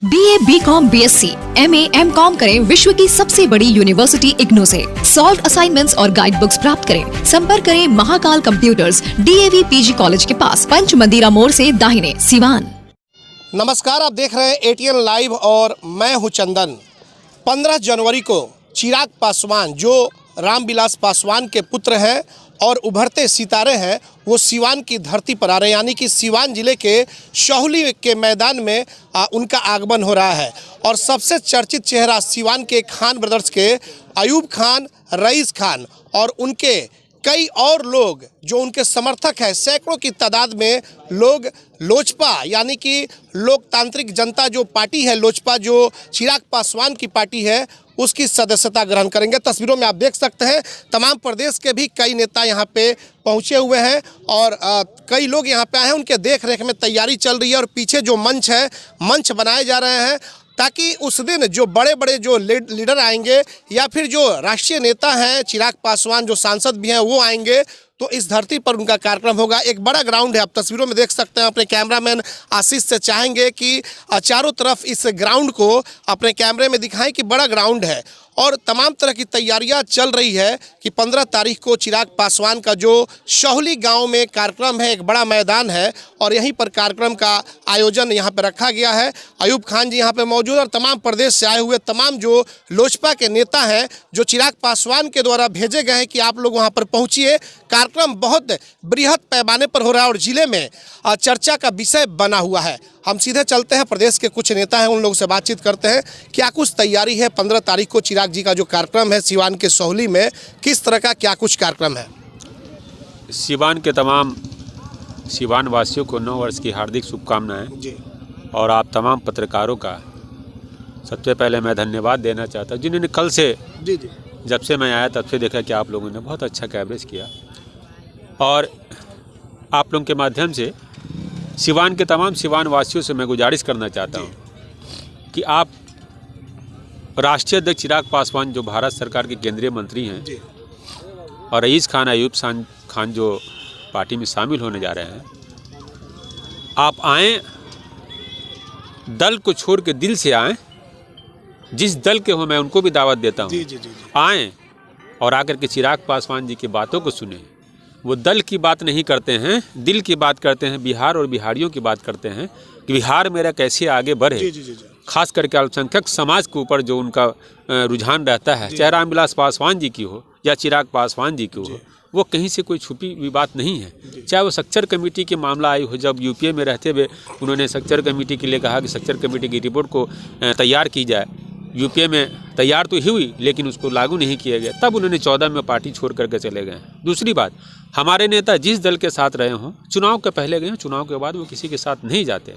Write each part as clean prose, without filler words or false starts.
BA, BCom, BSc, MA, MCom करें विश्व की सबसे बड़ी यूनिवर्सिटी इग्नू से। सॉल्व असाइनमेंट्स और गाइड बुक्स प्राप्त करें। संपर्क करें Mahakal computers, DAV PG college के पास, पंच मंदिरा मोड़ से दाहिने, सिवान। नमस्कार, आप देख रहे हैं ATN लाइव और मैं हूं चंदन। 15 जनवरी को चिराग पासवान, जो रामविलास पासवान के पुत्र हैं और उभरते सितारे हैं, वो सिवान की धरती पर आ रहे हैं। यानी कि सिवान जिले के शहुली के मैदान में उनका आगमन हो रहा है। और सबसे चर्चित चेहरा सिवान के खान ब्रदर्स के अयूब खान, रईस खान और उनके कई और लोग जो उनके समर्थक हैं, सैकड़ों की तादाद में लोग लोजपा यानी कि लोकतांत्रिक जनता जो पार्टी है, लोजपा जो चिराग पासवान की पार्टी है, उसकी सदस्यता ग्रहण करेंगे। तस्वीरों में आप देख सकते हैं तमाम प्रदेश के भी कई नेता यहाँ पे पहुँचे हुए हैं और कई लोग यहाँ पे आए हैं। उनके देख रेख में तैयारी चल रही है और पीछे जो मंच है, मंच बनाए जा रहे हैं ताकि उस दिन जो बड़े बड़े जो लीडर आएंगे या फिर जो राष्ट्रीय नेता हैं, चिराग पासवान जो सांसद भी हैं, वो आएंगे तो इस धरती पर उनका कार्यक्रम होगा। एक बड़ा ग्राउंड है, आप तस्वीरों में देख सकते हैं। अपने कैमरामैन आशीष से चाहेंगे कि चारों तरफ इस ग्राउंड को अपने कैमरे में दिखाएं कि बड़ा ग्राउंड है और तमाम तरह की तैयारियां चल रही है कि 15 तारीख को चिराग पासवान का जो शहुली गांव में कार्यक्रम है, एक बड़ा मैदान है और यहीं पर कार्यक्रम का आयोजन यहाँ पर रखा गया है। अयूब खान जी यहाँ पे मौजूद और तमाम प्रदेश से आए हुए तमाम जो लोजपा के नेता हैं, जो चिराग पासवान के द्वारा भेजे गए हैं कि आप लोग वहाँ पर पहुँचिए। कार्यक्रम बहुत बृहद पैमाने पर हो रहा है और जिले में चर्चा का विषय बना हुआ है। हम सीधे चलते हैं, प्रदेश के कुछ नेता हैं, उन लोगों से बातचीत करते हैं क्या कुछ तैयारी है 15 तारीख को चिराग जी का जो कार्यक्रम है सिवान के शहुली में, किस तरह का क्या कुछ कार्यक्रम है। सिवान के तमाम सिवान वासियों को 9 वर्ष की हार्दिक शुभकामनाएं जी। और आप तमाम पत्रकारों का सबसे पहले मैं धन्यवाद देना चाहता हूं, जिन्होंने कल से जी जब से मैं आया तब से देखा कि आप लोगों ने बहुत अच्छा कवरेज किया और आप लोगों के माध्यम से सिवान के तमाम सिवान वासियों से मैं गुजारिश करना चाहता हूं कि आप राष्ट्रीय अध्यक्ष चिराग पासवान जो भारत सरकार के केंद्रीय मंत्री हैं जी। और रईस खान, अयूब खान जो पार्टी में शामिल होने जा रहे हैं, आप आएँ, दल को छोड़ के दिल से आएँ। जिस दल के हो मैं उनको भी दावत देता हूँ, आएँ और आकर के चिराग पासवान जी की बातों को सुने। वो दल की बात नहीं करते हैं, दिल की बात करते हैं, बिहार और बिहारियों की बात करते हैं कि बिहार मेरा कैसे आगे बढ़े। खास करके अल्पसंख्यक समाज के ऊपर जो उनका रुझान रहता है, चाहे रामविलास पासवान जी की हो या चिराग पासवान जी की हो, वो कहीं से कोई छुपी हुई बात नहीं है। चाहे वो सक्चर कमेटी के मामला आई हो, जब यूपीए में रहते हुए उन्होंने सक्चर कमेटी के लिए कहा कि सक्चर कमेटी की रिपोर्ट को तैयार की जाए। यूपीए में तैयार तो ही हुई लेकिन उसको लागू नहीं किया गया, तब उन्होंने 14 में पार्टी छोड़ करके चले गए। दूसरी बात, हमारे नेता जिस दल के साथ रहे हों, चुनाव के पहले गए, चुनाव के बाद वो किसी के साथ नहीं जाते।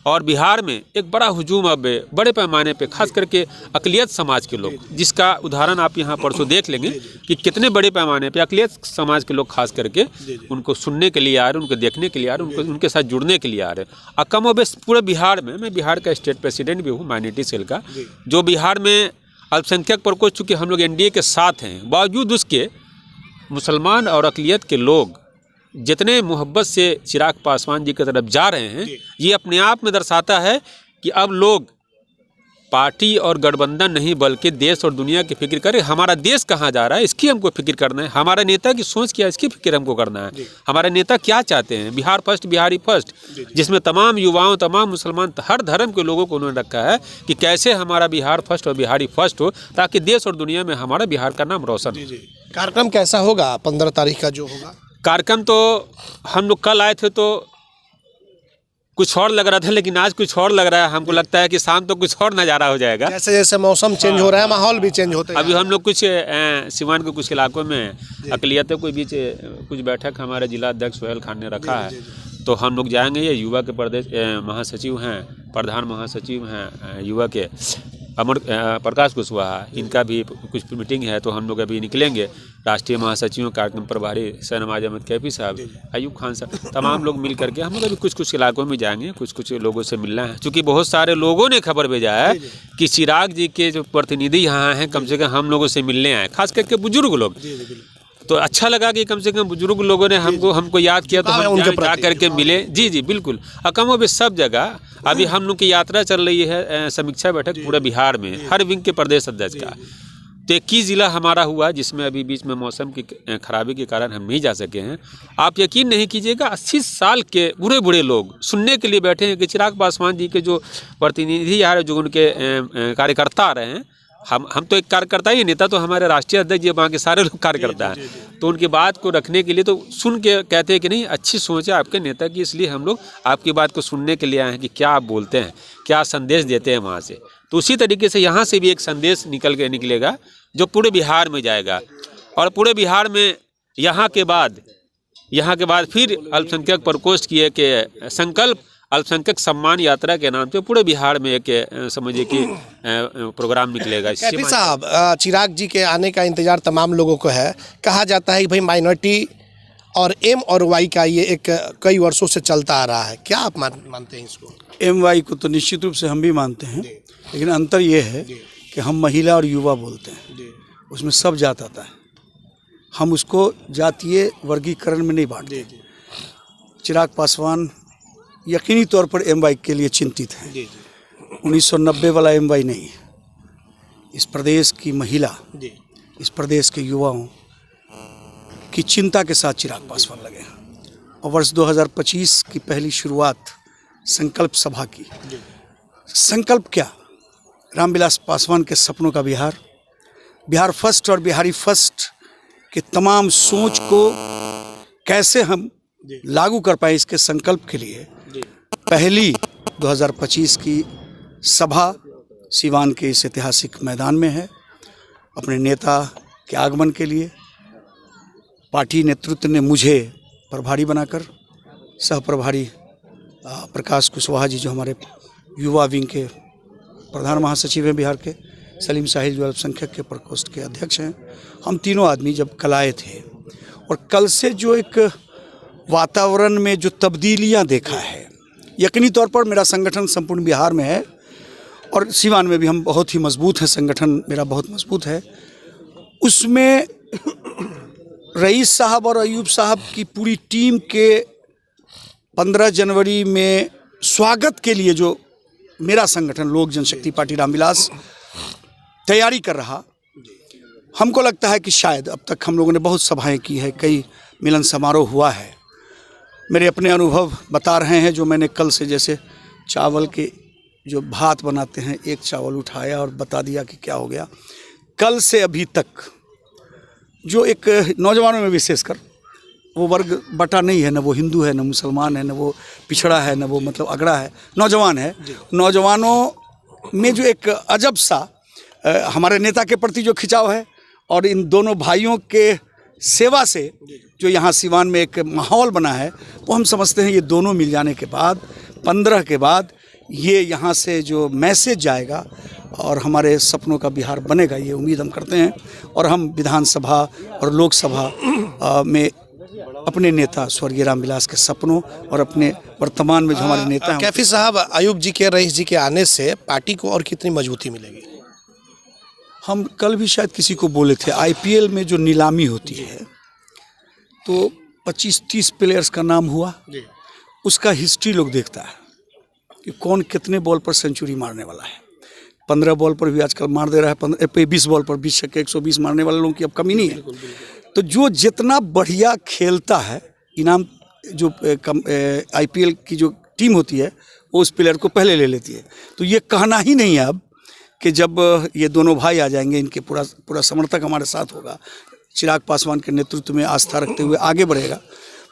और बिहार में एक बड़ा हुजूम अब बड़े पैमाने पे, खास करके अक़लियत समाज के लोग, जिसका उदाहरण आप यहाँ परसों देख लेंगे कि कितने बड़े पैमाने पे अक़लियत समाज के लोग खास करके उनको सुनने के लिए आ रहे, उनको देखने के लिए आ रहे, उनके साथ जुड़ने के लिए आ रहे। कमोबेश पूरे बिहार में, मैं बिहार का स्टेट प्रेसिडेंट भी हूँ माइनॉरिटी सेल का, जो बिहार में अल्पसंख्यक प्रकोष्ठ, चूँकि हम लोग NDA के साथ हैं, बावजूद उसके मुसलमान और अक़लियत के लोग जितने मोहब्बत से चिराग पासवान जी की तरफ जा रहे हैं, ये अपने आप में दर्शाता है कि अब लोग पार्टी और गठबंधन नहीं बल्कि देश और दुनिया की फिक्र करें। हमारा देश कहाँ जा रहा है इसकी हमको फिक्र करना है, हमारा नेता की सोच क्या है इसकी फिक्र हमको करना है, हमारे नेता क्या चाहते हैं। बिहार फर्स्ट, बिहारी फर्स्ट, जिसमें तमाम युवाओं, तमाम मुसलमान, हर धर्म के लोगों को उन्होंने रखा है कि कैसे हमारा बिहार फर्स्ट और बिहारी फर्स्ट हो, ताकि देश और दुनिया में हमारा बिहार का नाम रोशन हो। कार्यक्रम कैसा होगा 15 तारीख का जो होगा? कार्यक्रम तो हम लोग कल आए थे तो कुछ और लग रहा था, लेकिन आज कुछ और लग रहा है। हमको लगता है कि शाम तो कुछ और नज़ारा हो जाएगा। जैसे जैसे मौसम चेंज हो रहा है, माहौल भी चेंज होता है। अभी हम लोग कुछ सिवान के कुछ इलाकों में अक़लियतों के बीच कुछ बैठक हमारे जिला अध्यक्ष सोहेल खान ने रखा है, तो हम लोग जाएंगे। ये युवा के प्रदेश महासचिव हैं, प्रधान महासचिव हैं युवा के, अमर प्रकाश कुशवाहा, इनका भी कुछ मीटिंग है, तो हम लोग अभी निकलेंगे। राष्ट्रीय महासचिव, कार्यक्रम प्रभारी शहनवाज अहमद कैफी साहब, अयूब खान साहब, तमाम लोग मिल करके हम लोग अभी कुछ इलाकों में जाएंगे, कुछ लोगों से मिलना है। क्योंकि बहुत सारे लोगों ने खबर भेजा है कि चिराग जी के जो प्रतिनिधि यहाँ हैं, कम से कम हम लोगों से मिलने आए, खास करके बुजुर्ग लोग। तो अच्छा लगा कि कम से कम बुजुर्ग लोगों ने हमको याद किया, तो हम जा करके मिले। जी जी बिल्कुल। और कमो भी सब जगह अभी हम लोग की यात्रा चल रही है, समीक्षा बैठक पूरे बिहार में हर विंग के प्रदेश अध्यक्ष का। तो 21 ज़िला हमारा हुआ, जिसमें अभी बीच में मौसम की खराबी के कारण हम नहीं जा सके हैं। आप यकीन नहीं कीजिएगा, 80 साल के बूढ़े बूढ़े लोग सुनने के लिए बैठे हैं कि चिराग पासवान जी के जो प्रतिनिधि आ रहे, जो उनके कार्यकर्ता आ रहे हैं। हम तो एक कार्यकर्ता ही, नेता तो हमारे राष्ट्रीय अध्यक्ष जी, वहाँ के सारे लोग कार्यकर्ता हैं। तो उनकी बात को रखने के लिए तो सुन के कहते हैं कि नहीं, अच्छी सोच है आपके नेता की, इसलिए हम लोग आपकी बात को सुनने के लिए आए हैं कि क्या आप बोलते हैं, क्या संदेश देते हैं वहाँ से। तो उसी तरीके से यहाँ से भी एक संदेश निकलेगा जो पूरे बिहार में जाएगा। और पूरे बिहार में यहाँ के बाद फिर अल्पसंख्यक प्रकोष्ठ की एक संकल्प अल्पसंख्यक सम्मान यात्रा के नाम से पूरे बिहार में एक समझिए कि प्रोग्राम निकलेगा। कैफी साहब, चिराग जी के आने का इंतजार तमाम लोगों को है। कहा जाता है कि भाई माइनॉरिटी और एम और वाई का ये एक कई वर्षों से चलता आ रहा है, क्या आप मानते हैं इसको? एम वाई को तो निश्चित रूप से हम भी मानते हैं, लेकिन अंतर ये है कि हम महिला और युवा बोलते हैं, उसमें सब जात आता है। हम उसको जातीय वर्गीकरण में नहीं बांटते। चिराग पासवान यकीनी तौर पर एम वाई के लिए चिंतित हैं। 1990 वाला एम वाई नहीं है। इस प्रदेश की महिला, इस प्रदेश के युवाओं की चिंता के साथ चिराग पासवान लगे हैं। और वर्ष 2025 की पहली शुरुआत संकल्प सभा की। संकल्प क्या? रामविलास पासवान के सपनों का बिहार, बिहार फर्स्ट और बिहारी फर्स्ट के तमाम सोच को कैसे हम लागू कर पाए, इसके संकल्प के लिए पहली 2025 की सभा सिवान के इस ऐतिहासिक मैदान में है। अपने नेता के आगमन के लिए पार्टी नेतृत्व ने मुझे प्रभारी बनाकर, सह प्रभारी प्रकाश कुशवाहा जी जो हमारे युवा विंग के प्रधान महासचिव हैं बिहार के, सलीम साहिल जो अल्पसंख्यक के प्रकोष्ठ के अध्यक्ष हैं, हम तीनों आदमी जब कल आए थे और कल से जो एक वातावरण में जो तब्दीलियां देखा है, यकीनी तौर पर मेरा संगठन संपूर्ण बिहार में है और सिवान में भी हम बहुत ही मजबूत हैं, संगठन मेरा बहुत मजबूत है। उसमें रईस साहब और अयूब साहब की पूरी टीम के 15 जनवरी में स्वागत के लिए जो मेरा संगठन लोक जनशक्ति पार्टी रामविलास तैयारी कर रहा, हमको लगता है कि शायद अब तक हम लोगों ने बहुत सभाएं की है, कई मिलन समारोह हुआ है। मेरे अपने अनुभव बता रहे हैं, जो मैंने कल से, जैसे चावल के जो भात बनाते हैं, एक चावल उठाया और बता दिया कि क्या हो गया। कल से अभी तक जो एक नौजवानों में विशेषकर वो वर्ग बटा नहीं है, न वो हिंदू है, न मुसलमान है, न वो पिछड़ा है, न वो मतलब अगड़ा है, नौजवान है। नौजवानों में जो एक अजब सा हमारे नेता के प्रति जो खिंचाव है और इन दोनों भाइयों के सेवा से जो यहाँ सिवान में एक माहौल बना है, वो हम समझते हैं ये दोनों मिल जाने के बाद 15 के बाद ये यहाँ से जो मैसेज जाएगा और हमारे सपनों का बिहार बनेगा, ये उम्मीद हम करते हैं। और हम विधानसभा और लोकसभा में अपने नेता स्वर्गीय रामविलास के सपनों और अपने वर्तमान में जो हमारे नेता हैं। कैफी साहब, अयूब जी के, रईस जी के आने से पार्टी को और कितनी मजबूती मिलेगी? हम कल भी शायद किसी को बोले थे, आईपीएल में जो नीलामी होती है तो 25-30 प्लेयर्स का नाम हुआ, उसका हिस्ट्री लोग देखता है कि कौन कितने बॉल पर सेंचुरी मारने वाला है। 15 बॉल पर भी आजकल मार दे रहा है, 20 बॉल पर 20 छक्के 120 मारने वाले लोगों की अब कमी नहीं है। तो जो जितना बढ़िया खेलता है, इनाम जो आईपीएल की जो टीम होती है वो उस प्लेयर को पहले ले लेती है। तो ये कहना ही नहीं है अब कि जब ये दोनों भाई आ जाएंगे, इनके पूरा समर्थक हमारे साथ होगा, चिराग पासवान के नेतृत्व में आस्था रखते हुए आगे बढ़ेगा,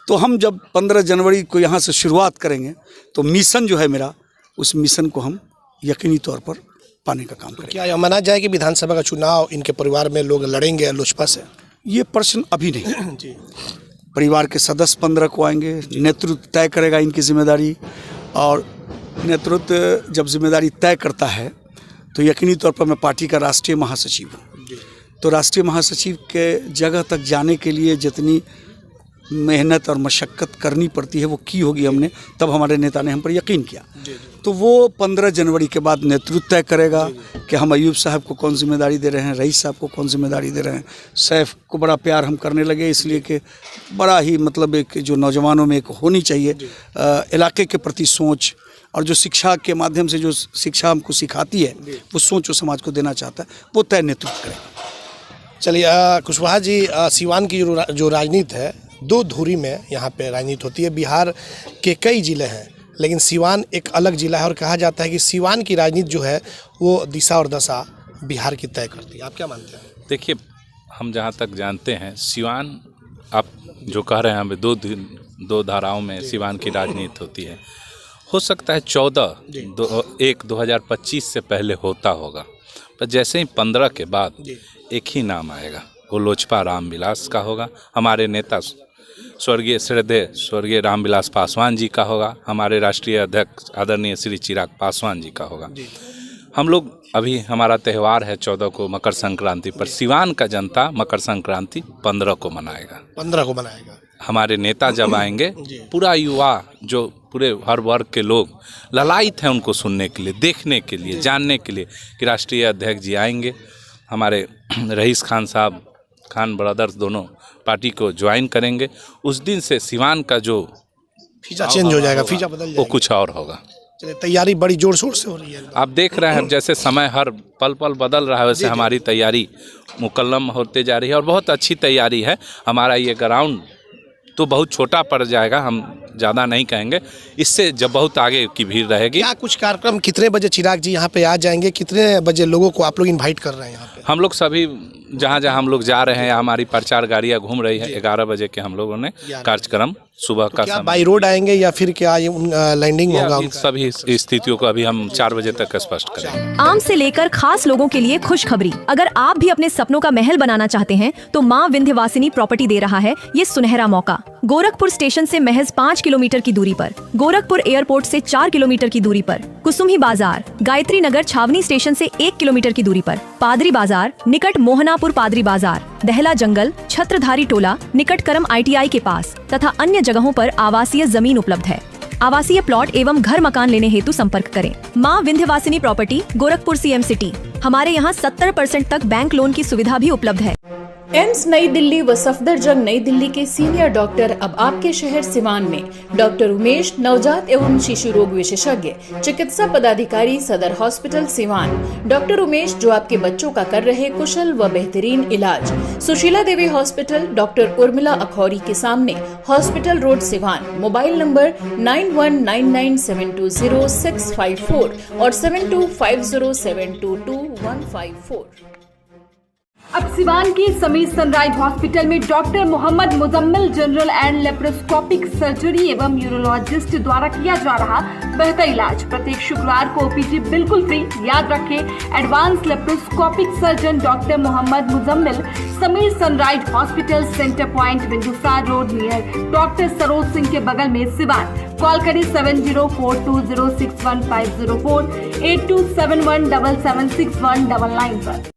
तो हम जब 15 जनवरी को यहाँ से शुरुआत करेंगे तो मिशन जो है मेरा, उस मिशन को हम यकीनी तौर पर पाने का काम करेंगे। क्या यह माना जाए कि विधानसभा का चुनाव इनके परिवार में लोग लड़ेंगे लोजपा से? ये प्रश्न अभी नहीं जी। परिवार के सदस्य 15 को आएंगे, नेतृत्व तय करेगा इनकी जिम्मेदारी, और नेतृत्व जब जिम्मेदारी तय करता है तो यकीनी तौर पर मैं पार्टी का राष्ट्रीय महासचिव हूँ। तो राष्ट्रीय महासचिव के जगह तक जाने के लिए जितनी मेहनत और मशक्क़त करनी पड़ती है वो की होगी हमने, तब हमारे नेता ने हम पर यकीन किया। तो वो 15 जनवरी के बाद नेतृत्व तय करेगा कि हम अयूब साहब को कौन जिम्मेदारी दे रहे हैं, रईस साहब को कौन जिम्मेदारी दे रहे हैं। सैफ को बड़ा प्यार हम करने लगे, इसलिए कि बड़ा ही मतलब एक जो नौजवानों में एक होनी चाहिए इलाके के प्रति सोच, और जो शिक्षा के माध्यम से जो शिक्षा हमको सिखाती है वो सोच वो समाज को देना चाहता है, वो तय नेतृत्व करेगा। चलिए कुशवाहा जी, सीवान की जो राजनीति है दो धुरी में यहाँ पे राजनीति होती है। बिहार के कई ज़िले हैं लेकिन सीवान एक अलग ज़िला है, और कहा जाता है कि सीवान की राजनीति जो है वो दिशा और दशा बिहार की तय करती है। आप क्या मानते हैं? देखिए, हम जहाँ तक जानते हैं सीवान, आप जो कह रहे हैं हमें दो धाराओं में सीवान की राजनीति होती है। हो सकता है 14/1/2025 से पहले होता होगा, पर जैसे ही 15 के बाद एक ही नाम आएगा, वो लोजपा रामविलास का होगा। हमारे नेता स्वर्गीय रामविलास पासवान जी का होगा। हमारे राष्ट्रीय अध्यक्ष आदरणीय श्री चिराग पासवान जी का होगा। हम लोग अभी हमारा त्यौहार है 14 को मकर संक्रांति पर, सीवान का जनता मकर संक्रांति 15 को मनाएगा। 15 को मनाएगा। हमारे नेता जब आएंगे, पूरा युवा जो पूरे हर वर्ग के लोग ललायित हैं उनको सुनने के लिए, देखने के लिए, जानने के लिए कि राष्ट्रीय अध्यक्ष जी आएंगे। हमारे रईस खान साहब, खान ब्रदर्स दोनों पार्टी को ज्वाइन करेंगे। उस दिन से सीवान का जो फीचा चेंज हो जाएगा, फीचा बदल जाएगा, वो कुछ और होगा। चलिए, तैयारी बड़ी जोर शोर से हो रही है। आप देख रहे हैं जैसे समय हर पल पल बदल रहा है, वैसे हमारी तैयारी मुकम्मल होते जा रही है और बहुत अच्छी तैयारी है। हमारा ये ग्राउंड तो बहुत छोटा पड़ जाएगा, हम ज़्यादा नहीं कहेंगे, इससे जब बहुत आगे की भीड़ रहेगी। क्या कुछ कार्यक्रम, कितने बजे चिराग जी यहाँ पे आ जाएंगे, कितने बजे लोगों को आप लोग इनवाइट कर रहे हैं यहाँ पे? हम लोग सभी जहाँ जहाँ हम लोग जा रहे हैं, हमारी प्रचार गाड़ियाँ घूम रही है। 11 बजे के हम लोगों ने कार्यक्रम सुबह का क्या बाई रोड आएंगे या फिर क्या ये लैंडिंग होगा? सभी स्थितियों को अभी हम 4 बजे तक स्पष्ट करेंगे। आम से लेकर खास लोगों के लिए खुशखबरी। अगर आप भी अपने सपनों का महल बनाना चाहते हैं तो माँ विंध्यवासिनी प्रॉपर्टी दे रहा है ये सुनहरा मौका। गोरखपुर स्टेशन से महज 5 किलोमीटर की दूरी पर, गोरखपुर एयरपोर्ट से 4 किलोमीटर की दूरी पर, कुसुमी बाजार, गायत्री नगर छावनी स्टेशन से 1 किलोमीटर की दूरी पर, पादरी बाजार निकट मोहनापुर पादरी बाजार, दहला जंगल, छत्रधारी टोला निकट करम ITI के पास तथा अन्य जगहों पर आवासीय जमीन उपलब्ध है। आवासीय प्लॉट एवं घर मकान लेने हेतु संपर्क करें। माँ Vindhyavasini property, Gorakhpur CM city. हमारे यहाँ 70% तक बैंक लोन की सुविधा भी उपलब्ध है। एम्स नई दिल्ली व सफदरजंग नई दिल्ली के सीनियर डॉक्टर अब आपके शहर सिवान में। डॉक्टर उमेश, नवजात एवं शिशु रोग विशेषज्ञ, चिकित्सा पदाधिकारी, सदर हॉस्पिटल सिवान। डॉक्टर उमेश जो आपके बच्चों का कर रहे कुशल व बेहतरीन इलाज। सुशीला देवी हॉस्पिटल, डॉक्टर उर्मिला अखौरी के सामने, hospital road Siwan. Mobile number 9199720654 और 7250722154। अब सिवान के समीर सनराइज हॉस्पिटल में doctor Mohammad Muzammil general and laparoscopic surgery एवं यूरोलॉजिस्ट द्वारा किया जा रहा बेहतर इलाज। प्रत्येक शुक्रवार को OPD बिल्कुल फ्री। याद रखें, advance laparoscopic surgeon doctor Mohammad Muzammil, Sameer Sunrise hospital, centre point, Bindusar road, near doctor Saroj Singh के बगल में, सिवान। कॉल करें 7042061504 8271776199 पर।